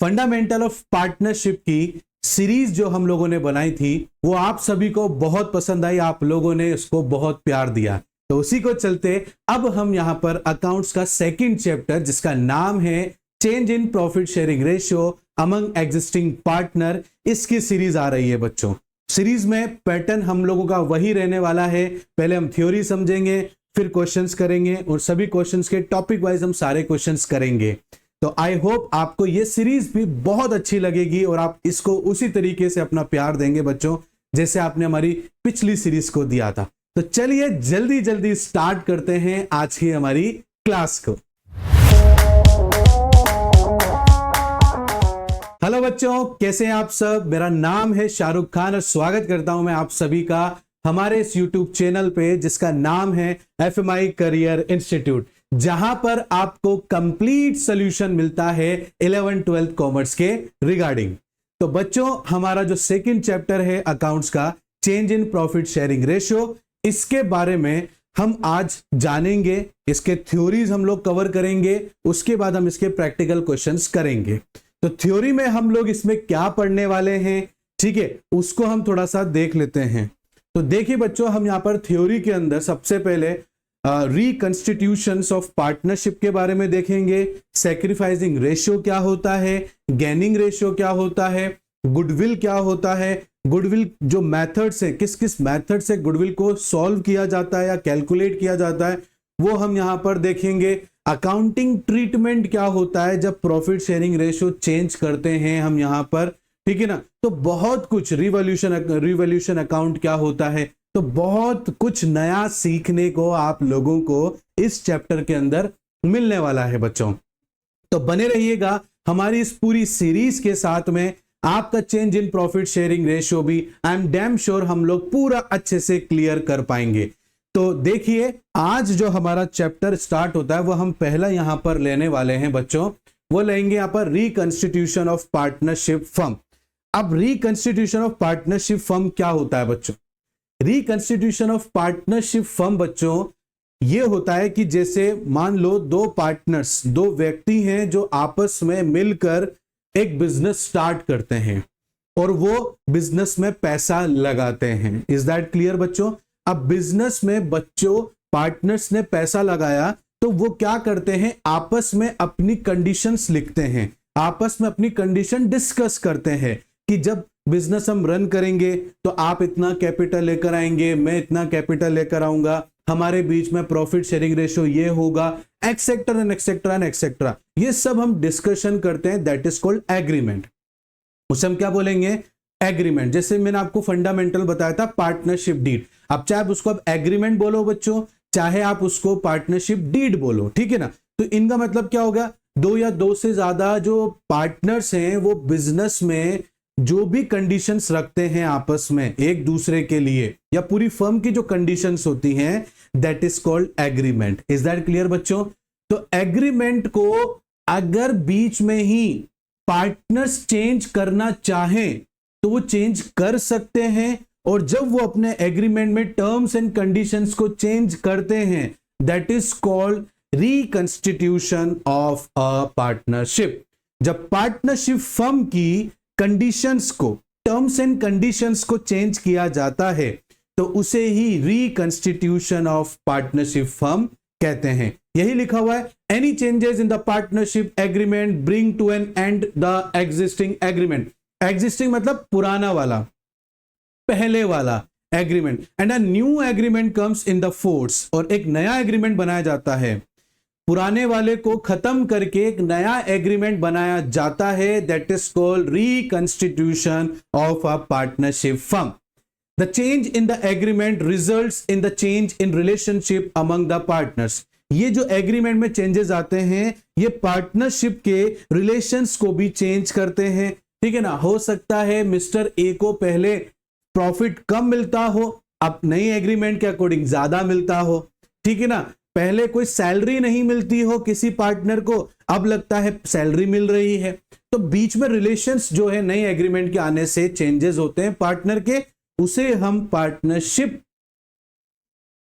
Fundamental of partnership की series जो हम लोगों ने बनाई थी वो आप सभी को बहुत पसंद आई, आप लोगों ने उसको बहुत प्यार दिया। तो उसी को चलते अब हम यहां पर अकाउंट्स का सेकंड चैप्टर जिसका नाम है change in profit sharing ratio among existing partner, इसकी सीरीज आ रही है बच्चों। सीरीज में पैटर्न हम लोगों का वही रहने वाला है। पहले हम थ्योरी समझेंगे, फिर क्वेश्चंस करेंगे और सभी क्वेश्चंस के टॉपिक वाइज हम सारे क्वेश्चंस करेंगे। तो आई होप आपको ये सीरीज भी बहुत अच्छी लगेगी और आप इसको उसी तरीके से अपना प्यार देंगे बच्चों जैसे आपने हमारी पिछली सीरीज को दिया था। तो चलिए जल्दी जल्दी स्टार्ट करते हैं आज की हमारी क्लास को। हेलो बच्चों, कैसे हैं आप सब? मेरा नाम है शाहरुख खान और स्वागत करता हूं मैं आप सभी का हमारे इस YouTube चैनल पे जिसका नाम है FMI करियर इंस्टीट्यूट, जहां पर आपको कंप्लीट सॉल्यूशन मिलता है 11th-12th कॉमर्स के रिगार्डिंग। तो बच्चों, हमारा जो सेकंड चैप्टर है अकाउंट्स का change in profit sharing ratio, इसके बारे में हम आज जानेंगे। इसके थ्योरीज हम लोग कवर करेंगे, उसके बाद हम इसके प्रैक्टिकल क्वेश्चंस करेंगे। तो थ्योरी में हम लोग इसमें क्या पढ़ने वाले हैं, ठीक है, उसको हम थोड़ा सा देख लेते हैं। तो देखिए बच्चों, हम यहां पर थ्योरी के अंदर सबसे पहले रिकंस्टिट्यूशंस ऑफ पार्टनरशिप के बारे में देखेंगे। सैक्रिफाइसिंग रेशियो क्या होता है, गेनिंग रेशियो क्या होता है, गुडविल क्या होता है, गुडविल जो मेथड से किस किस मेथड से गुडविल को सॉल्व किया जाता है या कैलकुलेट किया जाता है वो हम यहां पर देखेंगे। अकाउंटिंग ट्रीटमेंट क्या होता है जब प्रॉफिट शेयरिंग रेशियो चेंज करते हैं हम यहां पर, ठीक है ना। तो बहुत कुछ रिवॉल्यूशन अकाउंट क्या होता है, तो बहुत कुछ नया सीखने को आप लोगों को इस चैप्टर के अंदर मिलने वाला है बच्चों। तो बने रहिएगा हमारी इस पूरी सीरीज के साथ में। आपका change in profit sharing ratio भी आई एम डैम श्योर हम लोग पूरा अच्छे से क्लियर कर पाएंगे। तो देखिए, आज जो हमारा चैप्टर स्टार्ट होता है वो हम पहला यहां पर लेने वाले हैं बच्चों, वो लेंगे यहां पर रिकंस्टिट्यूशन ऑफ पार्टनरशिप फर्म। अब रिकंस्टिट्यूशन ऑफ पार्टनरशिप फर्म क्या होता है बच्चों? रिकंस्टिट्यूशन ऑफ पार्टनरशिप फर्म बच्चों ये होता है कि जैसे मान लो दो पार्टनर्स, दो व्यक्ति हैं जो आपस में मिलकर एक बिजनेस स्टार्ट करते हैं और वो बिजनेस में पैसा लगाते हैं। इज दैट क्लियर बच्चों? अब बिजनेस में बच्चों पार्टनर्स ने पैसा लगाया तो वो क्या करते हैं, आपस में अपनी कंडीशंस लिखते हैं, आपस में अपनी कंडीशन डिस्कस करते हैं कि जब बिजनेस हम रन करेंगे तो आप इतना कैपिटल लेकर आएंगे, मैं इतना कैपिटल लेकर आऊंगा, हमारे बीच में प्रॉफिट शेयरिंग रेशियो ये होगा, etcetera and etcetera and etcetera. ये सब हम डिस्कशन करते हैं, दैट इज कॉल्ड एग्रीमेंट। उसे हम क्या बोलेंगे? एग्रीमेंट। जैसे मैंने आपको फंडामेंटल बताया था पार्टनरशिप डीड, अब चाहे आप उसको अब एग्रीमेंट बोलो बच्चों, चाहे आप उसको पार्टनरशिप डीड बोलो, ठीक है ना। तो इनका मतलब क्या होगा? दो या दो से ज्यादा जो पार्टनर्स हैं वो बिजनेस में जो भी कंडीशंस रखते हैं आपस में एक दूसरे के लिए या पूरी फर्म की जो कंडीशंस होती हैं, that is called agreement. Is that clear बच्चों? तो एग्रीमेंट को अगर बीच में ही पार्टनर्स चेंज करना चाहें तो वो चेंज कर सकते हैं, और जब वो अपने एग्रीमेंट में टर्म्स एंड कंडीशंस को चेंज करते हैं that is called reconstitution of a partnership. जब पार्टनरशिप फर्म की कंडीशंस को, टर्म्स एंड कंडीशंस को चेंज किया जाता है तो उसे ही रिकंस्टिट्यूशन ऑफ पार्टनरशिप फर्म कहते हैं। यही लिखा हुआ है, any changes in the partnership agreement bring to an end the existing agreement. Existing मतलब पुराना वाला, पहले वाला agreement, and a new agreement comes in the force, और एक नया एग्रीमेंट बनाया जाता है, पुराने वाले को खत्म करके एक नया एग्रीमेंट बनाया जाता है, that is called reconstitution of a partnership firm. The change in the agreement results in the change in relationship among the partners. ये जो एग्रीमेंट में चेंजेस आते हैं ये पार्टनरशिप के रिलेशंस को भी चेंज करते हैं, ठीक है ना। हो सकता है मिस्टर ए को पहले प्रॉफिट कम मिलता हो, अब नई एग्रीमेंट के अकॉर्डिंग ज्यादा मिलता हो, ठीक है ना। पहले कोई सैलरी नहीं मिलती हो किसी पार्टनर को, अब लगता है सैलरी मिल रही है। तो बीच में रिलेशंस जो है नई एग्रीमेंट के आने से चेंजेस होते हैं पार्टनर के, उसे हम पार्टनरशिप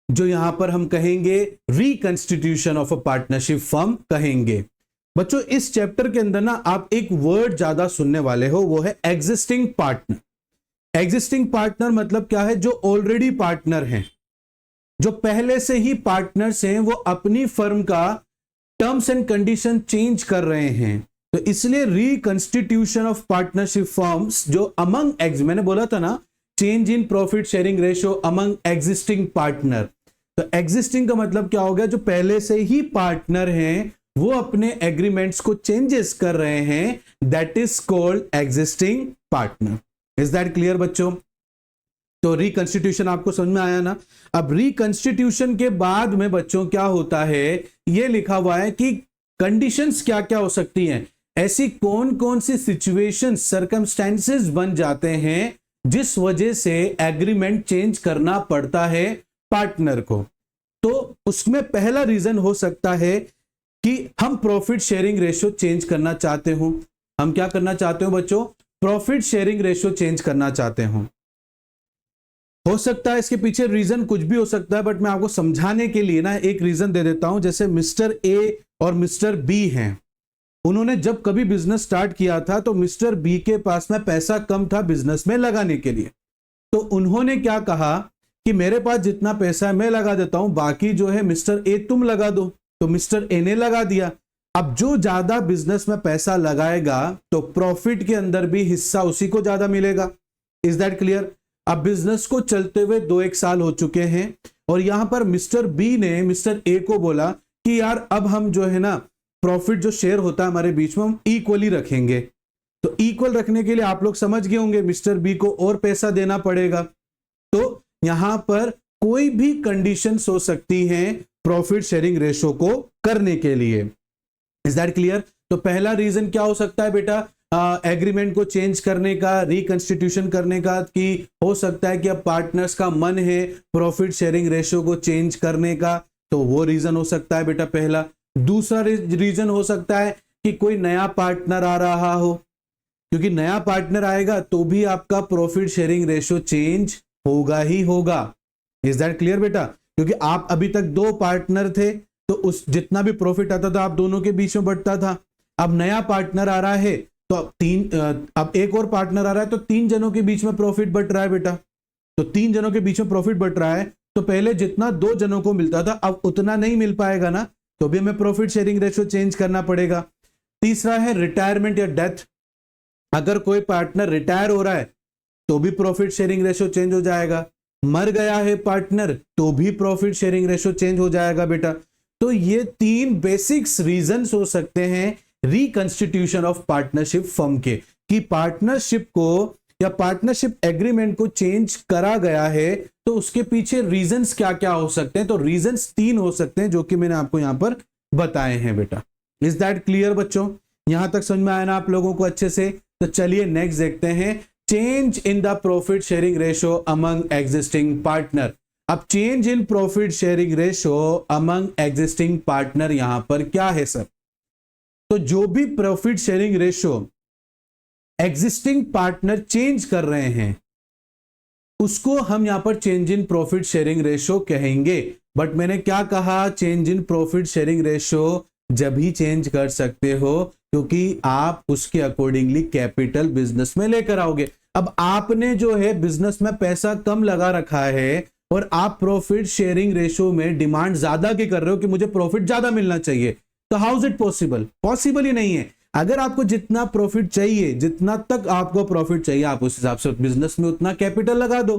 जो यहां पर हम कहेंगे reconstitution of a partnership firm कहेंगे। बच्चों इस चैप्टर के अंदर ना आप एक वर्ड ज्यादा सुनने वाले हो, वो है एग्जिस्टिंग पार्टनर। एग्जिस्टिंग पार्टनर मतलब क्या है? जो ऑलरेडी पार्टनर हैं, जो पहले से ही पार्टनर्स हैं, वो अपनी फर्म का टर्म्स एंड कंडीशन चेंज कर रहे हैं। तो इसलिए रिकंस्टिट्यूशन ऑफ पार्टनरशिप फर्म्स जो अमंग मैंने बोला था ना, change in profit sharing ratio among existing partner. तो एग्जिस्टिंग का मतलब क्या हो गया? जो पहले से ही पार्टनर हैं वो अपने एग्रीमेंट्स को चेंजेस कर रहे हैं, that is called existing partner. Is that clear बच्चों? तो रिकंस्टिट्यूशन आपको समझ में आया ना? अब रिकंस्टिट्यूशन के बाद में बच्चों क्या होता है, ये लिखा हुआ है कि कंडीशंस क्या क्या हो सकती हैं, ऐसी कौन कौन सी सिचुएशन सर्कमस्टेंसेस बन जाते हैं जिस वजह से एग्रीमेंट चेंज करना पड़ता है पार्टनर को। तो उसमें पहला रीजन हो सकता है कि हम प्रॉफिट शेयरिंग रेशियो चेंज करना चाहते हो। हम क्या करना चाहते हो बच्चों? प्रॉफिट शेयरिंग रेशियो चेंज करना चाहते हो। हो सकता है इसके पीछे रीजन कुछ भी हो सकता है, बट मैं आपको समझाने के लिए ना एक रीजन दे देता हूं। जैसे मिस्टर ए और मिस्टर बी हैं, उन्होंने जब कभी बिजनेस स्टार्ट किया था तो मिस्टर बी के पास में पैसा कम था बिजनेस में लगाने के लिए। तो उन्होंने क्या कहा कि मेरे पास जितना पैसा है मैं लगा देता हूं, बाकी जो है मिस्टर ए तुम लगा दो। तो मिस्टर ए ने लगा दिया। अब जो ज्यादा बिजनेस में पैसा लगाएगा तो प्रॉफिट के अंदर भी हिस्सा उसी को ज्यादा मिलेगा। Is that clear? अब बिजनेस को चलते हुए 2-1 साल हो चुके हैं और यहां पर मिस्टर बी ने मिस्टर ए को बोला कि यार अब हम जो है ना प्रॉफिट जो शेयर होता है हमारे बीच में हम इक्वली रखेंगे। तो इक्वल रखने के लिए आप लोग समझ गए होंगे मिस्टर बी को और पैसा देना पड़ेगा। तो यहां पर कोई भी कंडीशंस हो सकती हैं प्रॉफिट शेयरिंग रेशो को करने के लिए। Is that clear? तो पहला रीजन क्या हो सकता है बेटा एग्रीमेंट को चेंज करने का, रिकंस्टिट्यूशन करने का, कि हो सकता है कि अब पार्टनर्स का मन है प्रॉफिट शेयरिंग रेशियो को चेंज करने का, तो वो रीजन हो सकता है बेटा पहला। दूसरा रीजन हो सकता है कि कोई नया पार्टनर आ रहा हो, क्योंकि नया पार्टनर आएगा तो भी आपका प्रॉफिट शेयरिंग रेशियो चेंज होगा ही होगा। इज दैट क्लियर बेटा? क्योंकि आप अभी तक 2 पार्टनर थे तो उस जितना भी प्रॉफिट आता था आप दोनों के बीच में बंटता था। अब नया पार्टनर आ रहा है तो अब एक और पार्टनर आ रहा है तो 3 जनों के बीच में प्रॉफिट बट रहा है बेटा। तो 3 जनों के बीच में प्रॉफिट बट रहा है तो पहले जितना 2 जनों को मिलता था अब उतना नहीं मिल पाएगा ना, तो भी हमें प्रॉफिट शेयरिंग रेशियो चेंज करना पड़ेगा। तीसरा है रिटायरमेंट या डेथ। अगर कोई पार्टनर रिटायर हो रहा है तो भी प्रॉफिट शेयरिंग रेशियो चेंज हो जाएगा। मर गया है पार्टनर तो भी प्रॉफिट शेयरिंग रेशियो चेंज हो जाएगा बेटा। तो ये 3 बेसिक्स रीजंस हो सकते हैं रिकंस्टिट्यूशन ऑफ पार्टनरशिप फर्म के, कि पार्टनरशिप को या पार्टनरशिप एग्रीमेंट को चेंज करा गया है तो उसके पीछे रीजंस क्या क्या हो सकते हैं। तो रीजंस 3 हो सकते हैं जो कि मैंने आपको यहां पर बताए हैं बेटा। इज दैट क्लियर बच्चों? यहां तक समझ में आया ना आप लोगों को अच्छे से? तो चलिए नेक्स्ट देखते हैं, change in the profit sharing ratio among existing partner. अब change in profit sharing ratio among existing partner यहां पर क्या है सर? तो जो भी profit sharing ratio existing partner change कर रहे हैं उसको हम यहां पर change in profit sharing ratio कहेंगे। बट मैंने क्या कहा, change in profit sharing ratio जब ही चेंज कर सकते हो क्योंकि आप उसके अकॉर्डिंगली कैपिटल बिजनेस में लेकर आओगे। अब आपने जो है बिजनेस में पैसा कम लगा रखा है और आप प्रॉफिट शेयरिंग रेशियो में डिमांड ज्यादा की कर रहे हो कि मुझे प्रॉफिट ज्यादा मिलना चाहिए, तो how is it possible? Possible ही नहीं है। अगर आपको जितना प्रॉफिट चाहिए, जितना तक आपको प्रॉफिट चाहिए, आप उस हिसाब से बिजनेस में उतना कैपिटल लगा दो,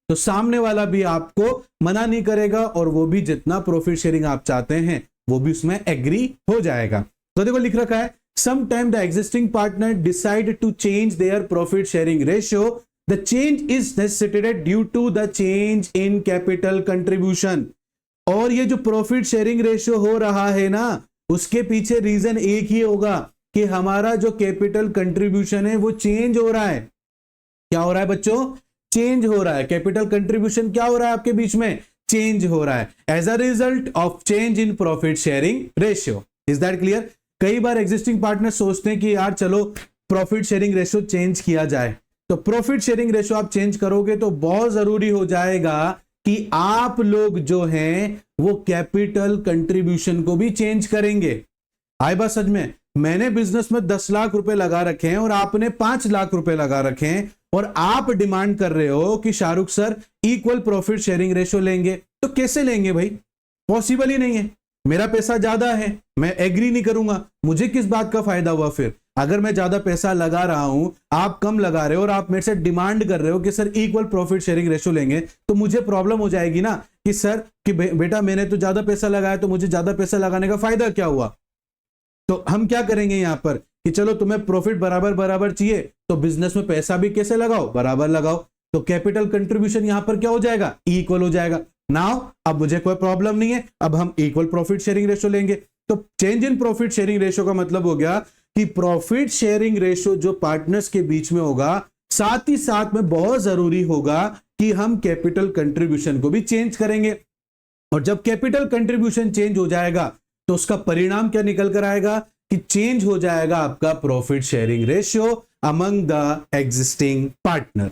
तो सामने वाला भी आपको मना नहीं करेगा और वो भी जितना प्रॉफिट शेयरिंग आप चाहते हैं वो भी उसमें एग्री हो जाएगा। तो देखो लिख रखा है, sometime the existing partner decide to change their profit sharing ratio. The change is necessitated due to the change in capital contribution. और ये जो प्रॉफिट शेयरिंग रेशियो हो रहा है ना, उसके पीछे रीजन एक ही होगा कि हमारा जो कैपिटल कंट्रीब्यूशन है वो चेंज हो रहा है। क्या हो रहा है बच्चों? चेंज हो रहा है। कैपिटल कंट्रीब्यूशन क्या हो रहा है आपके बीच में? चेंज हो रहा है as a result of change in profit sharing ratio. Is that clear? कई बार एग्जिस्टिंग पार्टनर सोचते हैं कि यार चलो प्रॉफिट शेयरिंग रेशियो चेंज किया जाए, तो प्रॉफिट शेयरिंग रेशियो आप चेंज करोगे तो बहुत जरूरी हो जाएगा कि आप लोग जो हैं वो कैपिटल कंट्रीब्यूशन को भी चेंज करेंगे। आए बात समझ में? मैंने बिजनेस में 10 लाख रुपए लगा रखे हैं और आपने 5 लाख रुपए लगा रखे हैं और आप डिमांड कर रहे हो कि Shahrukh sir equal profit sharing ratio लेंगे, तो कैसे लेंगे भाई? पॉसिबल ही नहीं है। मेरा पैसा ज्यादा है, मैं एग्री नहीं करूंगा, मुझे किस बात का फायदा हुआ? फिर अगर मैं ज्यादा पैसा लगा रहा हूं, आप कम लगा रहे हो और आप मेरे से डिमांड कर रहे हो कि sir equal profit sharing ratio लेंगे, तो मुझे प्रॉब्लम हो जाएगी ना कि सर कि बेटा मैंने तो ज्यादा पैसा लगाया, तो मुझे ज्यादा पैसा लगाने का फायदा क्या हुआ? तो हम क्या करेंगे यहां पर कि चलो तुम्हें प्रॉफिट बराबर बराबर चाहिए, तो बिजनेस में पैसा भी कैसे लगाओ? बराबर लगाओ। तो कैपिटल कंट्रीब्यूशन यहां पर क्या हो जाएगा? इक्वल हो जाएगा। नाउ अब मुझे कोई प्रॉब्लम नहीं है, अब हम इक्वल प्रॉफिट शेयरिंग रेशो लेंगे। तो change in profit sharing ratio का मतलब हो गया कि प्रॉफिट शेयरिंग रेशो जो पार्टनर्स के बीच में होगा, साथ ही साथ में बहुत जरूरी होगा कि हम कैपिटल कंट्रीब्यूशन को भी चेंज करेंगे। और जब कैपिटल कंट्रीब्यूशन चेंज हो जाएगा तो उसका परिणाम क्या निकल कर आएगा कि चेंज हो जाएगा आपका profit sharing ratio among the existing partner.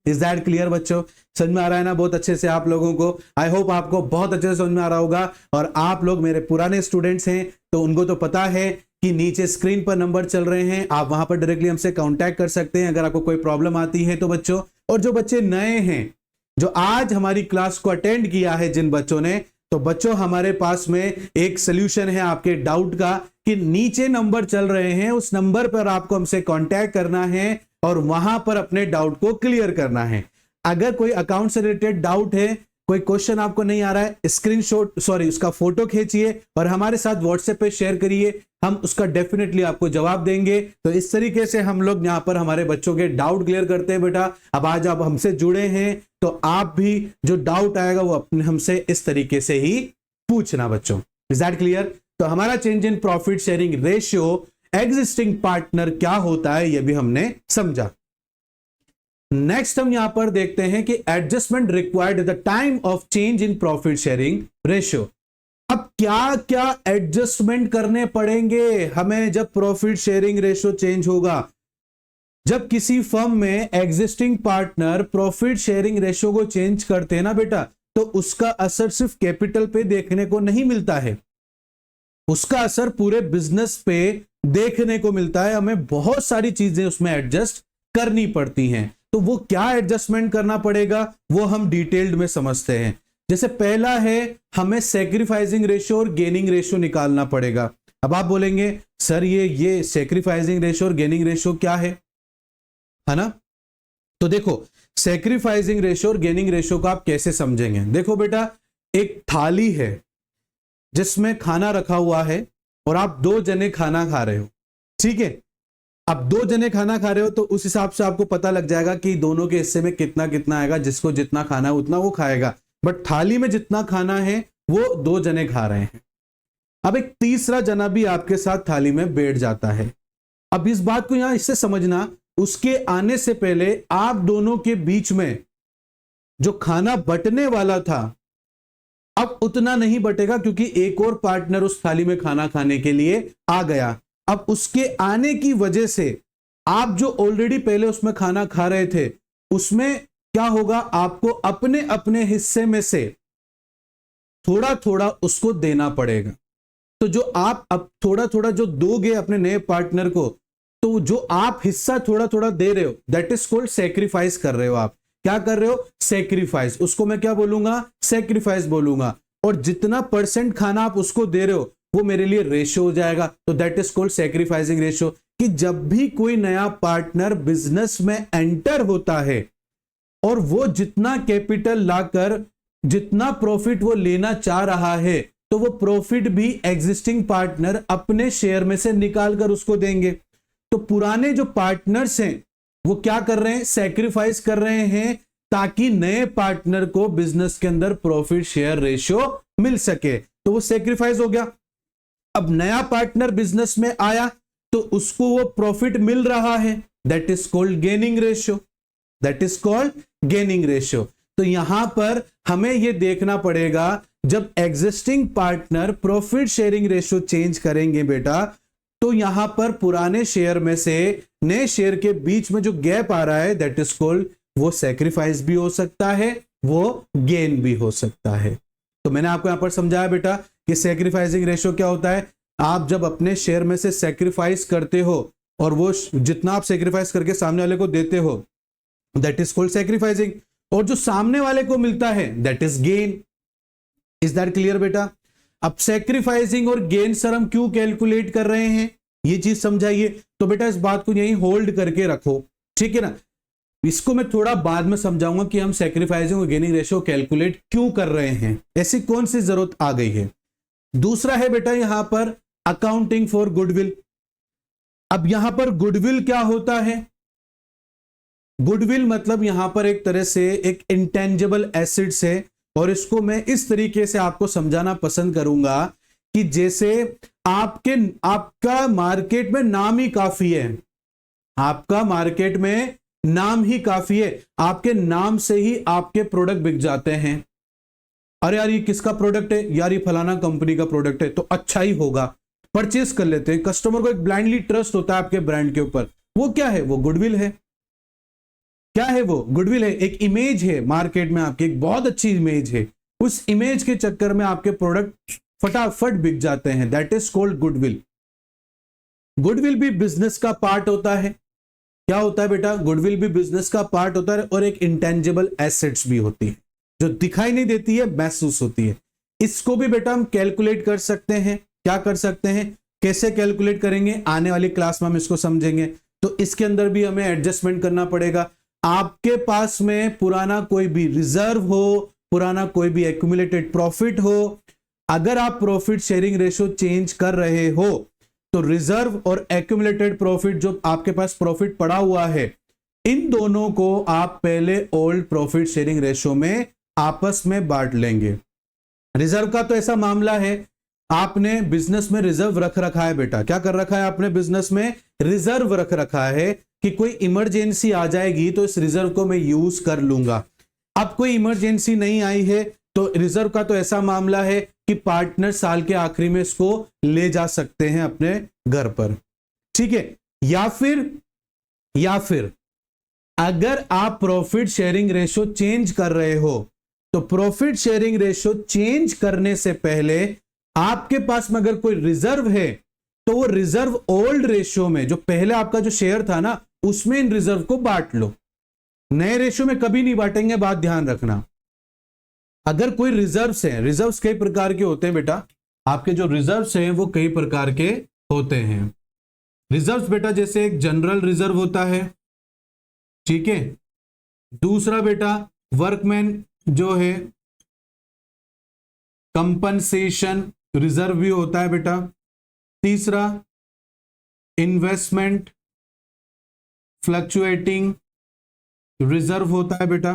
Is that clear बच्चों? समझ में आ रहा है ना बहुत अच्छे से आप लोगों को? आई होप आपको बहुत अच्छे से समझ में आ रहा होगा। और आप लोग मेरे पुराने स्टूडेंट्स हैं तो उनको तो पता है कि नीचे स्क्रीन पर नंबर चल रहे हैं, आप वहां पर डायरेक्टली हमसे कांटेक्ट कर सकते हैं अगर आपको कोई प्रॉब्लम आती है तो बच्चों। और जो बच्चे नए हैं, जो आज हमारी क्लास को अटेंड किया है जिन बच्चों ने, तो बच्चों हमारे पास में एक सोल्यूशन है आपके डाउट का कि नीचे नंबर चल रहे हैं, उस नंबर पर आपको हमसे कांटेक्ट करना है और वहां पर अपने डाउट को क्लियर करना है। अगर कोई अकाउंट से रिलेटेड डाउट है, कोई क्वेश्चन आपको नहीं आ रहा है, स्क्रीनशॉट उसका फोटो खींचिए और हमारे साथ व्हाट्सएप पे शेयर करिए, हम उसका डेफिनेटली आपको जवाब देंगे। तो इस तरीके से हम लोग यहां पर हमारे बच्चों के डाउट क्लियर करते हैं बेटा। अब आज आप हमसे जुड़े हैं तो आप भी जो डाउट आएगा वो अपने हमसे इस तरीके से ही पूछना बच्चों। Is that clear? तो हमारा change in profit sharing ratio existing partner क्या होता है यह भी हमने समझा। नेक्स्ट हम यहां पर देखते हैं कि adjustment required at the time of change in profit sharing ratio. अब क्या क्या एडजस्टमेंट करने पड़ेंगे हमें जब प्रॉफिट शेयरिंग रेशियो चेंज होगा? जब किसी फर्म में existing partner profit sharing ratio को चेंज करते हैं ना बेटा, तो उसका असर सिर्फ कैपिटल पे देखने को नहीं मिलता है, उसका असर पूरे बिजनेस पे देखने को मिलता है। हमें बहुत सारी चीजें उसमें एडजस्ट करनी पड़ती हैं। तो वो क्या एडजस्टमेंट करना पड़ेगा वो हम डिटेल्ड में समझते हैं। जैसे पहला है, हमें सैक्रिफाइसिंग रेशियो और गेनिंग रेशियो निकालना पड़ेगा। अब आप बोलेंगे सर ये सैक्रिफाइसिंग रेशियो और गेनिंग रेशियो क्या है ना? तो देखो, सैक्रिफाइसिंग रेशियो और गेनिंग रेशियो को आप कैसे समझेंगे? देखो बेटा, एक थाली है जिसमें खाना रखा हुआ है और आप 2 जने खाना खा रहे हो, ठीक है? अब 2 जने खाना खा रहे हो तो उस हिसाब से आपको पता लग जाएगा कि दोनों के हिस्से में कितना कितना आएगा, जिसको जितना खाना है उतना वो खाएगा। बट थाली में जितना खाना है वो 2 जने खा रहे हैं। अब एक तीसरा जना भी आपके साथ थाली में बैठ जाता है। अब इस बात को यहां इससे समझना, उसके आने से पहले आप दोनों के बीच में जो खाना बंटने वाला था अब उतना नहीं बटेगा, क्योंकि एक और पार्टनर उस थाली में खाना खाने के लिए आ गया। अब उसके आने की वजह से आप जो ऑलरेडी पहले उसमें खाना खा रहे थे उसमें क्या होगा, आपको अपने अपने हिस्से में से थोड़ा थोड़ा उसको देना पड़ेगा। तो जो आप अब थोड़ा थोड़ा जो दोगे अपने नए पार्टनर को, तो जो आप हिस्सा थोड़ा थोड़ा दे रहे हो, दैट इज कॉल्ड सैक्रिफाइस कर रहे हो। आप क्या कर रहे हो? सैक्रिफाइस। उसको मैं क्या बोलूंगा? सैक्रिफाइस बोलूंगा। और जितना परसेंट खाना आप उसको दे रहे हो वो मेरे लिए रेशियो हो जाएगा। तो that is called sacrificing ratio. कि जब भी कोई नया पार्टनर बिजनेस में एंटर होता है और वो जितना कैपिटल लाकर जितना प्रॉफिट वो लेना चाह रहा है, तो वो प्रॉफिट भी एग्जिस्टिंग पार्टनर अपने शेयर में से निकालकर उसको देंगे। तो पुराने जो पार्टनर्स हैं वो क्या कर रहे हैं? सैक्रिफाइस कर रहे हैं ताकि नए पार्टनर को बिजनेस के अंदर प्रॉफिट शेयर रेशियो मिल सके। तो वो सैक्रिफाइस हो गया। अब नया पार्टनर बिजनेस में आया तो उसको वो प्रॉफिट मिल रहा है, that is called gaining ratio. That is called gaining ratio. तो यहां पर हमें यह देखना पड़ेगा, जब existing partner profit sharing ratio change करेंगे बेटा, तो यहां पर पुराने शेयर में से नए शेयर के बीच में जो गैप आ रहा है, दैट इज कॉल्ड, वो सैक्रिफाइस भी हो सकता है, वो गेन भी हो सकता है। तो मैंने आपको यहां पर समझाया बेटा कि सैक्रिफाइसिंग रेशियो क्या होता है। आप जब अपने शेयर में से सेक्रीफाइस करते हो और वो जितना आप सेक्रीफाइस करके सामने वाले को देते हो, दैट इज कॉल्ड सेक्रीफाइसिंग, और जो सामने वाले को मिलता है that is gain. Is that clear बेटा? अब सेक्रीफाइसिंग और गेन सर हम क्यों कैलकुलेट कर रहे हैं, ये चीज समझाइए। तो बेटा इस बात को यहीं होल्ड करके रखो, ठीक है ना। इसको मैं थोड़ा बाद में समझाऊंगा कि हम सेक्रीफाइसिंग और गेनिंग रेशियो कैलकुलेट क्यों कर रहे हैं, ऐसी कौन सी जरूरत आ गई है। दूसरा है बेटा यहां पर अकाउंटिंग फॉर गुडविल। अब यहां पर गुडविल क्या होता है? गुडविल मतलब यहां पर एक तरह से एक इंटेंजिबल एसेट्स है, और इसको मैं इस तरीके से आपको समझाना पसंद करूंगा कि जैसे आपका मार्केट में नाम ही काफी है, आपका मार्केट में नाम ही काफी है, आपके नाम से ही आपके प्रोडक्ट बिक जाते हैं। अरे यार ये किसका प्रोडक्ट है, यार ये फलाना कंपनी का प्रोडक्ट है, तो अच्छा ही होगा, परचेस कर लेते हैं। कस्टमर को एक ब्लाइंडली ट्रस्ट होता है आपके ब्रांड के ऊपर। वो क्या है? वो गुडविल है। क्या है वो? गुडविल है, एक इमेज है मार्केट में आपकी, एक बहुत अच्छी इमेज है। उस इमेज के चक्कर में आपके प्रोडक्ट फटाफट बिक जाते हैं, that is called goodwill. Goodwill भी बिजनेस का पार्ट होता है। क्या होता है बेटा? गुडविल भी बिजनेस का पार्ट होता है, और एक इंटेंजिबल एसेट्स भी होती है जो दिखाई नहीं देती है, महसूस होती है। इसको भी बेटा हम कैलकुलेट कर सकते हैं। क्या कर सकते हैं? कैसे कैलकुलेट करेंगे, आने वाली क्लास में हम इसको समझेंगे। तो इसके अंदर भी हमें एडजस्टमेंट करना पड़ेगा। आपके पास में पुराना कोई भी रिजर्व हो, पुराना कोई भी एक्यूमुलेटेड प्रॉफिट हो, अगर आप प्रॉफिट शेयरिंग रेशियो चेंज कर रहे हो तो रिजर्व और एक्यूमुलेटेड प्रॉफिट, जो आपके पास प्रॉफिट पड़ा हुआ है, इन दोनों को आप पहले ओल्ड प्रॉफिट शेयरिंग रेशियो में आपस में बांट लेंगे। रिजर्व का तो ऐसा मामला है, आपने बिजनेस में रिजर्व रख रखा है बेटा। क्या कर रखा है आपने? बिजनेस में रिजर्व रख रखा है कि कोई इमरजेंसी आ जाएगी तो इस रिजर्व को मैं यूज कर लूंगा। अब कोई इमरजेंसी नहीं आई है तो रिजर्व का तो ऐसा मामला है कि पार्टनर साल के आखिरी में इसको ले जा सकते हैं अपने घर पर, ठीक है। या फिर अगर आप प्रॉफिट शेयरिंग रेशियो चेंज कर रहे हो तो प्रॉफिट शेयरिंग रेशियो चेंज करने से पहले आपके पास में अगर कोई रिजर्व है तो वो रिजर्व ओल्ड रेशियो में, जो पहले आपका जो शेयर था ना, उसमें इन रिजर्व को बांट लो। नए रेशियो में कभी नहीं बांटेंगे, बात ध्यान रखना। अगर कोई रिजर्व्स हैं, रिजर्व्स कई प्रकार के होते हैं बेटा, आपके जो रिजर्व्स हैं वो कई प्रकार के होते हैं। रिजर्व्स बेटा जैसे एक जनरल रिजर्व होता है, ठीक है। दूसरा बेटा वर्कमैन जो है कंपनसेशन रिजर्व भी होता है बेटा। तीसरा इन्वेस्टमेंट फ्लक्चुएटिंग रिजर्व होता है बेटा।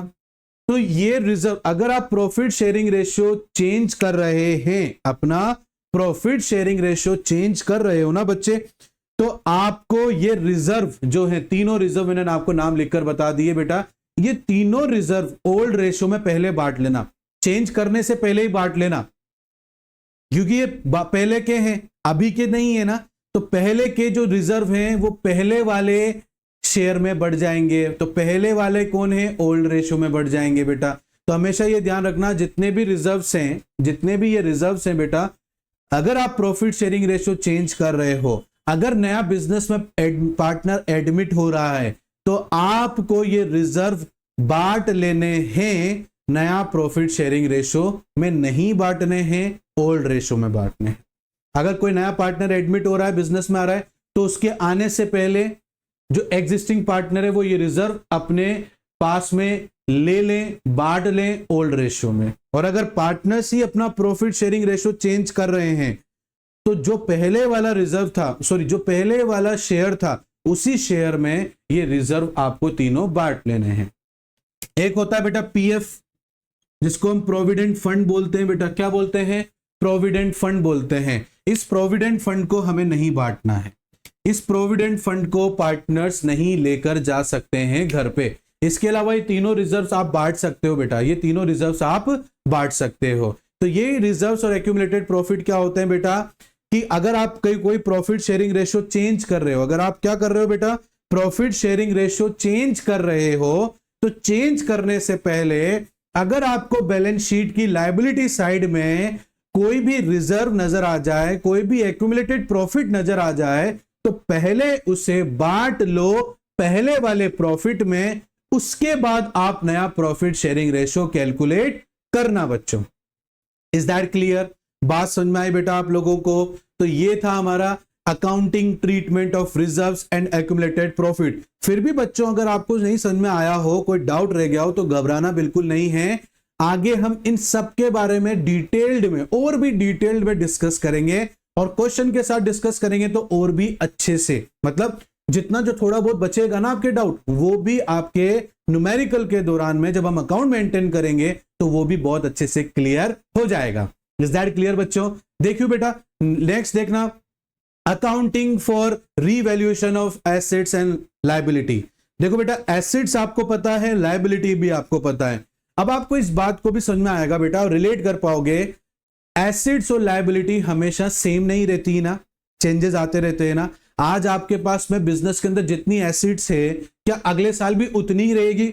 तो ये रिजर्व, अगर आप प्रॉफिट शेयरिंग रेशियो चेंज कर रहे हैं, अपना प्रॉफिट शेयरिंग रेशियो चेंज कर रहे हो ना बच्चे, तो आपको ये रिजर्व जो है, तीनों रिजर्व मैंने आपको नाम लिखकर बता दिए बेटा, ये तीनों रिजर्व ओल्ड रेशियो में पहले बांट लेना, चेंज करने से पहले ही बांट लेना, क्योंकि ये पहले के हैं, अभी के नहीं है ना। तो पहले के जो रिजर्व हैं वो पहले वाले शेयर में बढ़ जाएंगे। तो पहले वाले कौन है? ओल्ड रेशियो में बढ़ जाएंगे बेटा। तो हमेशा ये ध्यान रखना, जितने भी रिजर्व्स हैं, जितने भी ये रिजर्व्स हैं बेटा, अगर आप प्रॉफिट शेयरिंग रेशियो चेंज कर रहे हो, अगर नया बिजनेस में पार्टनर एडमिट हो रहा है, तो आपको ये रिजर्व बांट लेने हैं, नया प्रॉफिट शेयरिंग रेशियो में नहीं बांटने हैं, ओल्ड रेशियो में बांटने हैं। अगर कोई नया पार्टनर एडमिट हो रहा है, बिजनेस में आ रहा है, तो उसके आने से पहले जो एग्जिस्टिंग पार्टनर है वो ये रिजर्व अपने पास में ले लें, बांट लें ओल्ड रेशियो में। और अगर पार्टनर्स ही अपना प्रॉफिट शेयरिंग रेशियो चेंज कर रहे हैं, तो जो पहले वाला रिजर्व था, जो पहले वाला शेयर था, उसी शेयर में ये रिजर्व आपको तीनों बांट लेने हैं। एक होता है बेटा पीएफ, जिसको हम प्रोविडेंट फंड बोलते हैं बेटा। क्या बोलते हैं? प्रोविडेंट फंड बोलते हैं। इस प्रोविडेंट फंड को हमें नहीं बांटना है। इस प्रोविडेंट फंड को पार्टनर्स नहीं लेकर जा सकते हैं घर पे। इसके अलावा ये तीनों रिजर्व्स आप बांट सकते हो बेटा, ये तीनों रिजर्व्स आप बांट सकते हो। तो ये रिजर्व्स और एक्यूमुलेटेड प्रॉफिट क्या होते हैं बेटा, कि अगर आप कोई प्रॉफिट शेयरिंग रेशियो चेंज कर रहे हो, अगर आप क्या कर रहे हो बेटा, प्रॉफिट शेयरिंग रेशियो चेंज कर रहे हो, तो चेंज करने से पहले अगर आपको बैलेंस शीट की लायबिलिटी साइड में कोई भी रिजर्व नजर आ जाए, कोई भी एक्यूमुलेटेड प्रॉफिट नजर आ जाए, तो पहले उसे बांट लो पहले वाले प्रॉफिट में, उसके बाद आप नया प्रॉफिट शेयरिंग रेशो कैलकुलेट करना बच्चों। Is that clear? बात समझ में आई बेटा आप लोगों को? तो ये था हमारा accounting treatment of reserves and accumulated profit. फिर भी बच्चों अगर आपको नहीं समझ में आया हो, कोई डाउट रह गया हो, तो घबराना बिल्कुल नहीं है। आगे हम इन सब के बारे में डिटेल्ड में और भी डिटेल्ड में डिस्कस करेंगे, और क्वेश्चन के साथ डिस्कस करेंगे तो और भी अच्छे से, मतलब जितना जो थोड़ा बहुत बचेगा ना आपके डाउट, वो भी आपके न्यूमेरिकल के दौरान में जब हम अकाउंट मेंटेन करेंगे तो वो भी बहुत अच्छे से क्लियर हो जाएगा। इज दैट क्लियर बच्चों? देखियो बेटा नेक्स्ट देखना, accounting for revaluation of assets and liability. देखो बेटा एसेट्स आपको पता है, लायबिलिटी भी आपको पता है। अब आपको इस बात को भी समझ में आएगा बेटा और रिलेट कर पाओगे, एसेट्स और लायबिलिटी हमेशा सेम नहीं रहती ना, चेंजेस आते रहते हैं ना। आज आपके पास में बिजनेस के अंदर जितनी एसेट्स है, क्या अगले साल भी उतनी ही रहेगी?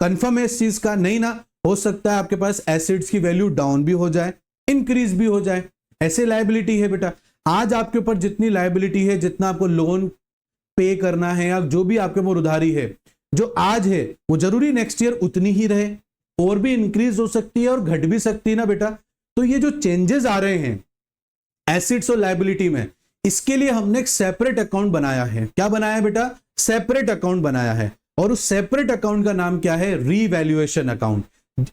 कंफर्म है इस चीज का? नहीं ना, हो सकता है आपके पास एसेट्स की वैल्यू डाउन भी हो जाए, इंक्रीज भी हो जाए। ऐसे लायबिलिटी है बेटा, आज आपके ऊपर जितनी लायबिलिटी है, जितना आपको लोन पे करना है या जो भी आपके ऊपर उधारी है, जो आज है वो जरूरी नेक्स्ट ईयर उतनी ही रहे, और भी इंक्रीज हो सकती है और घट भी सकती है ना बेटा। तो ये जो चेंजेस आ रहे हैं एसेट्स और लायबिलिटी में, इसके लिए हमने एक सेपरेट अकाउंट बनाया है। क्या बनाया है बेटा? सेपरेट अकाउंट बनाया है, और उस सेपरेट अकाउंट का नाम क्या है? Revaluation account.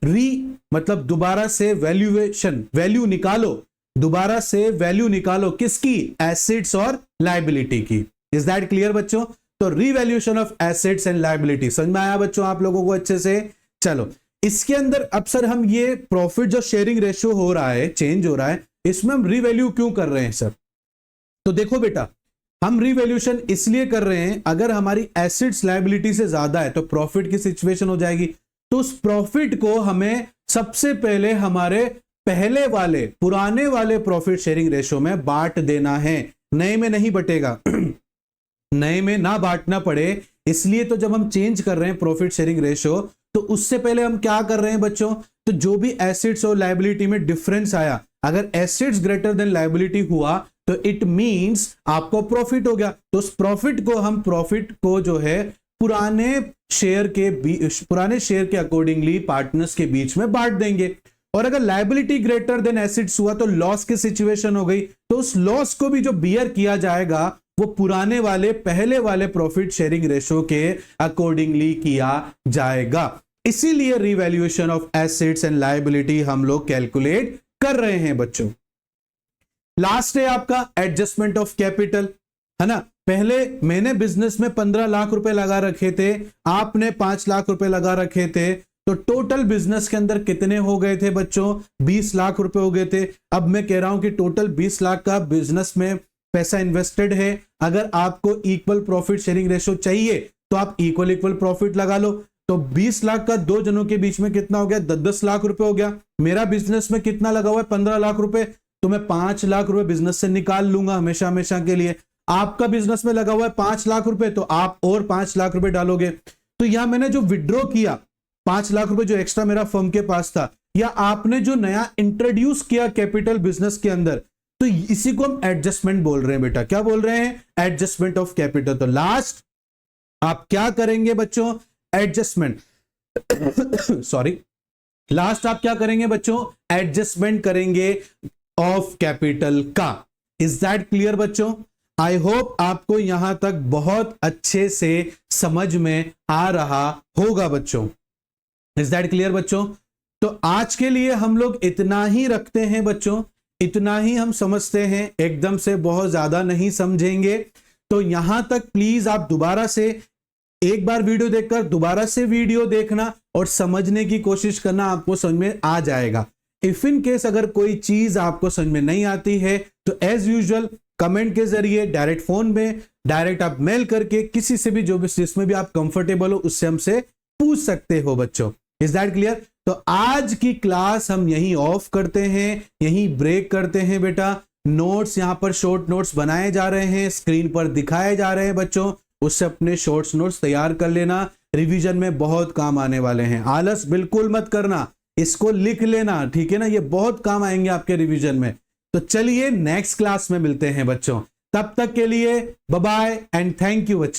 री मतलब दोबारा से वैल्यूएशन, वैल्यू निकालो, दोबारा से वैल्यू निकालो किसकी? एसेट्स और लायबिलिटी की। इज दैट क्लियर बच्चों? तो revaluation of assets and liability समझ में आया बच्चों आप लोगों को अच्छे से? चलो इसके अंदर अब सर हम ये प्रॉफिट जो शेयरिंग रेशियो हो रहा है, चेंज हो रहा है, इसमें हम रीवैल्यू क्यों कर रहे हैं सर? तो देखो बेटा, हम रीवैल्यूएशन इसलिए कर रहे हैं, अगर हमारी एसेट्स लायबिलिटी से ज्यादा है तो प्रॉफिट की सिचुएशन हो जाएगी। तो उस प्रॉफिट को हमें सबसे पहले हमारे पहले वाले पुराने वाले प्रॉफिट शेयरिंग रेशियो में बांट देना है, नए में नहीं बटेगा। नए में ना बांटना पड़े, इसलिए तो जब हम चेंज कर रहे हैं प्रॉफिट शेयरिंग रेशियो, तो उससे पहले हम क्या कर रहे हैं बच्चों? तो जो भी एसेट्स और लायबिलिटी में डिफरेंस आया, अगर एसेट्स ग्रेटर देन लायबिलिटी हुआ तो इट मींस आपको प्रॉफिट हो गया। तो उस प्रॉफिट को हम प्रॉफिट को जो है पुराने शेयर के अकॉर्डिंगली पार्टनर्स के बीच में बांट देंगे। और अगर लायबिलिटी ग्रेटर देन एसेट्स हुआ तो लॉस की सिचुएशन हो गई, तो उस लॉस को भी जो बियर किया जाएगा वो पुराने वाले पहले वाले प्रॉफिट शेयरिंग रेशियो के अकॉर्डिंगली किया जाएगा। इसीलिए revaluation of assets and liability हम लोग कैलकुलेट कर रहे हैं बच्चों। लास्ट है आपका एडजस्टमेंट ऑफ कैपिटल, है ना। पहले मैंने बिजनेस में 15 लाख रुपए लगा रखे थे, आपने 5 लाख रुपए लगा रखे थे, तो टोटल बिजनेस के अंदर कितने हो गए थे बच्चों? 20 लाख रुपए हो गए थे। अब मैं कह रहा हूं कि टोटल 20 लाख का बिजनेस में पैसा इन्वेस्टेड है। अगर आपको इक्वल प्रॉफिट शेयरिंग रेशियो चाहिए तो आप इक्वल प्रॉफिट लगा लो। तो 20 लाख का दो जनों के बीच में कितना हो गया? 10-10 लाख रुपए हो गया। मेरा बिजनेस में कितना लगा हुआ है? 15 लाख रुपए, तो मैं 5 लाख रुपए बिजनेस से निकाल लूंगा हमेशा हमेशा के लिए। आपका बिजनेस में लगा हुआ है 5 लाख रुपए, तो आप और 5 लाख रुपए डालोगे। तो यहां मैंने जो विड्रॉ किया 5 लाख रुपए जो एक्स्ट्रा मेरा फर्म के पास था, या आपने जो नया इंट्रोड्यूस किया कैपिटल बिजनेस के अंदर, तो इसी को हम एडजस्टमेंट बोल रहे हैं बेटा। क्या बोल रहे हैं? Adjustment of capital. तो लास्ट आप क्या करेंगे बच्चों? एडजस्टमेंट सॉरी, लास्ट आप क्या करेंगे बच्चों? एडजस्टमेंट करेंगे ऑफ कैपिटल का। इज दैट क्लियर बच्चों? आई होप आपको यहां तक बहुत अच्छे से समझ में आ रहा होगा बच्चों। इज दैट क्लियर बच्चों? तो आज के लिए हम लोग इतना ही रखते हैं बच्चों, इतना ही हम समझते हैं, एकदम से बहुत ज्यादा नहीं समझेंगे। तो यहां तक प्लीज आप दोबारा से एक बार वीडियो देखकर दोबारा से वीडियो देखना और समझने की कोशिश करना, आपको समझ में आ जाएगा। इफ इन केस अगर कोई चीज आपको समझ में नहीं आती है तो एज यूजुअल कमेंट के जरिए, डायरेक्ट फोन में, डायरेक्ट आप मेल करके, किसी से भी जो भी जिसमें भी आप कंफर्टेबल हो उससे हमसे पूछ सकते हो बच्चों। Is that clear? तो आज की क्लास हम यहीं ऑफ करते हैं, यहीं ब्रेक करते हैं बेटा। नोट्स यहां पर शॉर्ट नोट्स बनाए जा रहे हैं, स्क्रीन पर दिखाए जा रहे हैं बच्चों, उससे अपने शॉर्ट्स नोट्स तैयार कर लेना, रिवीजन में बहुत काम आने वाले हैं। आलस बिल्कुल मत करना, इसको लिख लेना, ठीक है ना, ये बहुत काम आएंगे आपके रिवीजन में। तो चलिए नेक्स्ट क्लास में मिलते हैं बच्चों, तब तक के लिए bye bye and thank you बच्चों।